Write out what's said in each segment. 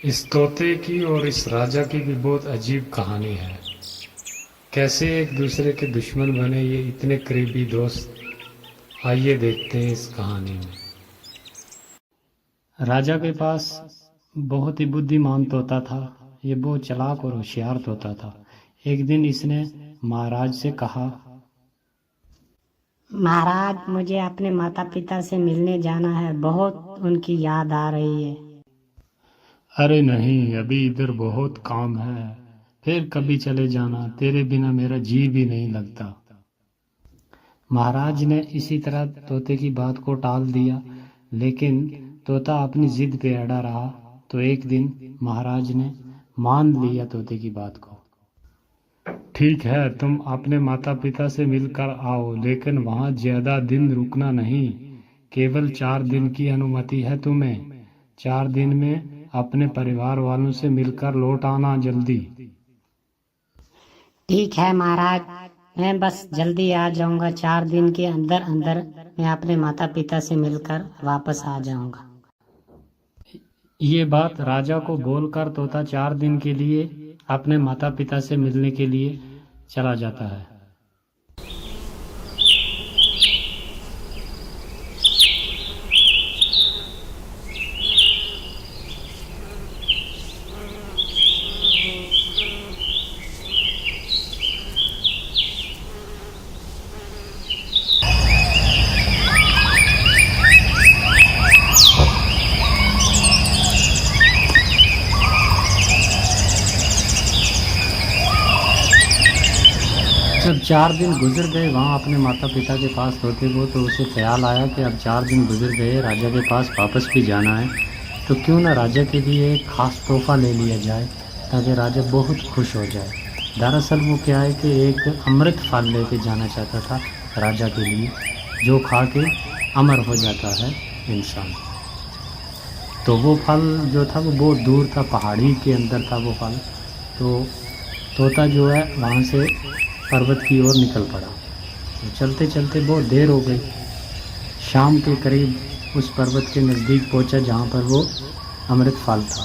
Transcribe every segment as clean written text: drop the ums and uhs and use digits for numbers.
इस तोते की और इस राजा की भी बहुत अजीब कहानी है। कैसे एक दूसरे के दुश्मन बने ये इतने करीबी दोस्त। आइए देखते हैं इस कहानी में। राजा के पास बहुत ही बुद्धिमान तोता था। ये बहुत चालाक और होशियार तोता था। एक दिन इसने महाराज से कहा, महाराज, मुझे अपने माता पिता से मिलने जाना है। बहुत उनकी याद आ रही है। अरे नहीं, अभी इधर बहुत काम है, फिर कभी चले जाना, तेरे बिना मेरा जी भी नहीं लगता। महाराज ने इसी तरह तोते की बात को टाल दिया, लेकिन तोता अपनी जिद पे अड़ा रहा। तो एक दिन महाराज ने मान लिया तोते की बात को। ठीक है, तुम अपने माता पिता से मिलकर आओ, लेकिन वहाँ ज्यादा दिन रुकना नहीं। केवल 4 दिन की अनुमति है तुम्हें। 4 दिन में अपने परिवार वालों से मिलकर लौट आना जल्दी। ठीक है महाराज, मैं बस जल्दी आ जाऊंगा। 4 दिन के अंदर अंदर मैं अपने माता पिता से मिलकर वापस आ जाऊंगा। ये बात राजा को बोलकर तोता 4 दिन के लिए अपने माता पिता से मिलने के लिए चला जाता है। जब 4 दिन गुजर गए वहाँ अपने माता पिता के पास तोते को, तो उसे ख्याल आया कि अब 4 दिन गुजर गए, राजा के पास वापस भी जाना है, तो क्यों ना राजा के लिए एक खास तोहफा ले लिया जाए ताकि राजा बहुत खुश हो जाए। दरअसल वो क्या है कि एक अमृत फल लेके जाना चाहता था राजा के लिए, जो खा के अमर हो जाता है इंसान। तो वो फल जो था वो बहुत दूर था, पहाड़ी के अंदर था वो फल। तो तोता जो है वहाँ से पर्वत की ओर निकल पड़ा। तो चलते चलते बहुत देर हो गई। शाम के करीब उस पर्वत के नज़दीक पहुंचा जहाँ पर वो अमृत फल था।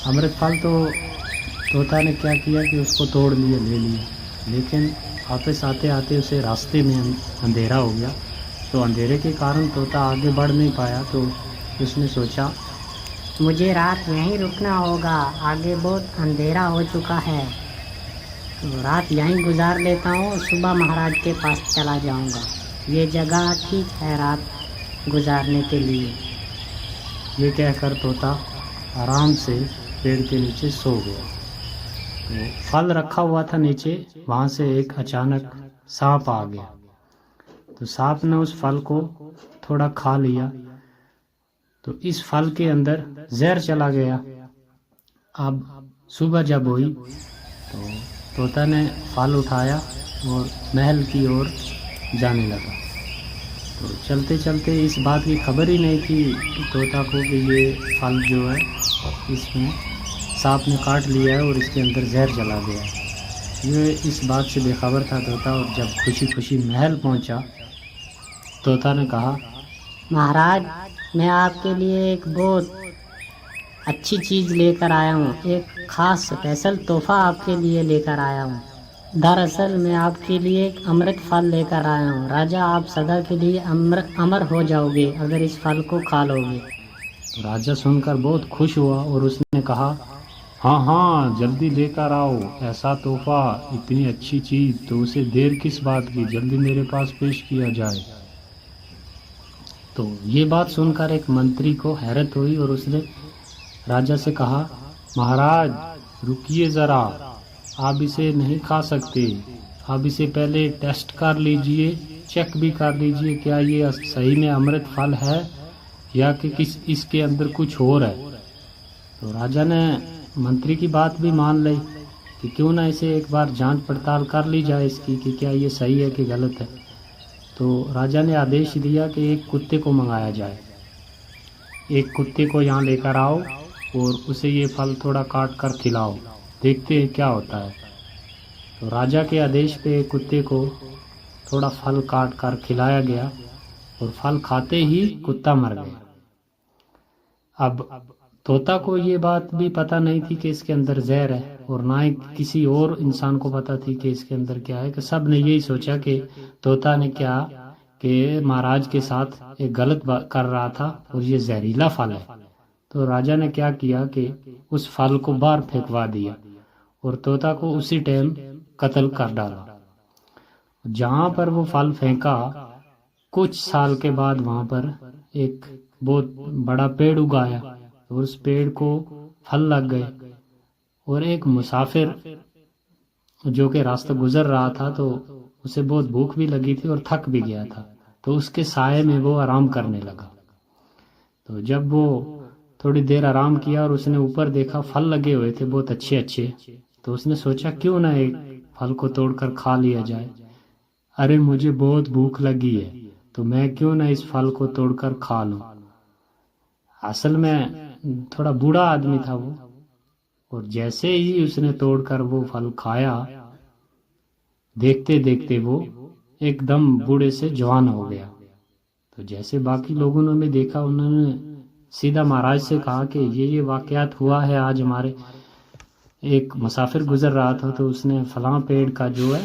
अमृत फल तो तोता ने क्या किया कि उसको तोड़ लिया, ले लिया, लेकिन वापस आते आते उसे रास्ते में अंधेरा हो गया। तो अंधेरे के कारण तोता आगे बढ़ नहीं पाया। तो उसने सोचा, मुझे रात यहीं रुकना होगा, आगे बहुत अंधेरा हो चुका है। तो रात यहीं गुजार लेता हूँ, सुबह महाराज के पास चला जाऊंगा। ये जगह ठीक है रात गुजारने के लिए। ये कहकर तोता आराम से पेड़ के नीचे सो गया। तो फल रखा हुआ था नीचे, वहाँ से एक अचानक सांप आ गया। तो सांप ने उस फल को थोड़ा खा लिया। तो इस फल के अंदर जहर चला गया। अब सुबह जब हुई तो तोता ने फल उठाया और महल की ओर जाने लगा। तो चलते चलते इस बात की खबर ही नहीं थी तोता को कि ये फल जो है इसमें सांप ने काट लिया है और इसके अंदर जहर चला गया है। ये इस बात से बेखबर था तोता। और जब खुशी खुशी महल पहुंचा, तोता ने कहा, महाराज, मैं आपके लिए एक बहुत अच्छी चीज़ लेकर आया हूँ। एक खास स्पेशल तोहफा आपके लिए लेकर आया हूँ। दरअसल मैं आपके लिए एक अमृत फल लेकर आया हूँ। राजा, आप सदा के लिए अमर हो जाओगे अगर इस फल को खा लोगे। तो राजा सुनकर बहुत खुश हुआ और उसने कहा, हाँ हाँ, जल्दी लेकर आओ ऐसा तोहफा, इतनी अच्छी चीज़, तो उसे देर किस बात की, जल्दी मेरे पास पेश किया जाए। तो ये बात सुनकर एक मंत्री को हैरत हुई और उसने राजा से कहा, महाराज रुकिए ज़रा, आप इसे नहीं खा सकते। आप इसे पहले टेस्ट कर लीजिए, चेक भी कर लीजिए क्या ये सही में अमृत फल है या कि किस इसके अंदर कुछ और है। तो राजा ने मंत्री की बात भी मान ली कि क्यों ना इसे एक बार जांच पड़ताल कर ली जाए इसकी कि क्या ये सही है कि गलत है। तो राजा ने आदेश दिया कि एक कुत्ते को मंगाया जाए। एक कुत्ते को यहाँ लेकर आओ और उसे ये फल थोड़ा काट कर खिलाओ, देखते हैं क्या होता है। तो राजा के आदेश पे एक कुत्ते को थोड़ा फल काट कर खिलाया गया और फल खाते ही कुत्ता मर गया। अब तोता को ये बात भी पता नहीं थी कि इसके अंदर जहर है, और ना ही किसी और इंसान को पता थी कि इसके अंदर क्या है। कि सब ने यही सोचा कि तोता ने क्या कि महाराज के साथ एक गलत कर रहा था और ये जहरीला फल है। तो राजा ने क्या किया कि उस फल को बाहर फेंकवा दिया और तोता को उसी टाइम कत्ल कर डाला। जहाँ पर वो फल फेंका, कुछ साल के बाद वहाँ पर एक बहुत बड़ा पेड़ उगाया और उस पेड़ को फल लग गए। और एक मुसाफिर जो कि रास्ता गुजर रहा था, तो उसे बहुत भूख भी लगी थी और थक भी गया था, तो उसके साये में वो आराम करने लगा। तो जब वो थोड़ी देर आराम किया और उसने ऊपर देखा, फल लगे हुए थे बहुत अच्छे अच्छे, तो उसने सोचा क्यों ना एक फल को तोड़कर खा लिया जाए। अरे मुझे बहुत भूख लगी है, तो मैं क्यों ना इस फल को तोड़कर खा लूं। असल में थोड़ा बूढ़ा आदमी था वो, और जैसे ही उसने तोड़कर वो फल खाया, देखते देखते वो एकदम बूढ़े से जवान हो गया। तो जैसे बाकी लोगों ने भी देखा, उन्होंने सीधा महाराज से कहा कि ये वाकयात हुआ है आज हमारे। एक मुसाफिर गुजर रहा था, तो उसने फलां पेड़ का जो है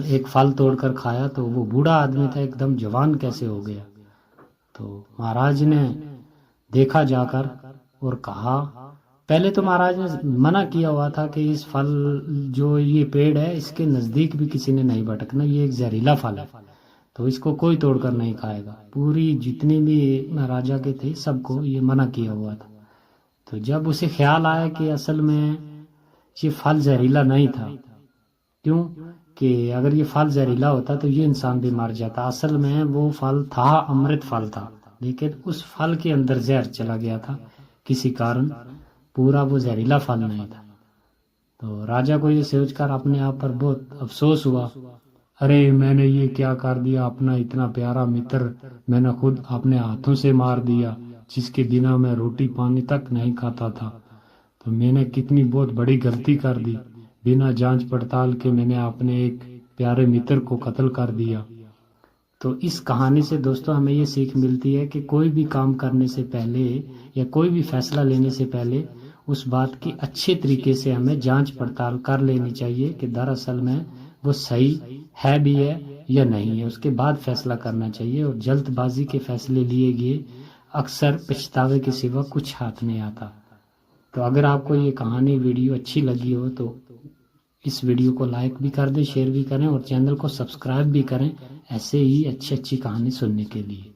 एक फल तोड़कर खाया, तो वो बूढ़ा आदमी था एकदम जवान कैसे हो गया। तो महाराज ने देखा जाकर और कहा, पहले तो महाराज ने मना किया हुआ था कि इस फल जो ये पेड़ है इसके नज़दीक भी किसी ने नहीं भटकना, ये एक जहरीला फल है, तो इसको कोई तोड़कर नहीं खाएगा। पूरी जितनी भी राजा के थे सबको ये मना किया हुआ था। तो जब उसे ख्याल आया कि असल में ये फल जहरीला नहीं था, क्यों कि अगर ये फल जहरीला होता तो ये इंसान भी मर जाता। असल में वो फल था अमृत फल था, लेकिन उस फल के अंदर जहर चला गया था किसी कारण, पूरा वो जहरीला फल नहीं था। तो राजा को ये सोचकर अपने आप पर बहुत अफसोस हुआ। अरे मैंने ये क्या कर दिया, अपना इतना प्यारा मित्र मैंने खुद अपने हाथों से मार दिया, जिसके बिना मैं रोटी पानी तक नहीं खाता था। तो मैंने कितनी बहुत बड़ी गलती कर दी, बिना जांच पड़ताल के मैंने अपने एक प्यारे मित्र को कत्ल कर दिया। तो इस कहानी से दोस्तों हमें ये सीख मिलती है कि कोई भी काम करने से पहले या कोई भी फैसला लेने से पहले उस बात की अच्छे तरीके से हमें जांच पड़ताल कर लेनी चाहिए कि दरअसल में वो सही है भी है या नहीं है, उसके बाद फैसला करना चाहिए। और जल्दबाजी के फैसले लिए गए अक्सर पछतावे के सिवा कुछ हाथ नहीं आता। तो अगर आपको ये कहानी वीडियो अच्छी लगी हो तो इस वीडियो को लाइक भी कर दें, शेयर भी करें और चैनल को सब्सक्राइब भी करें ऐसे ही अच्छी अच्छी कहानी सुनने के लिए।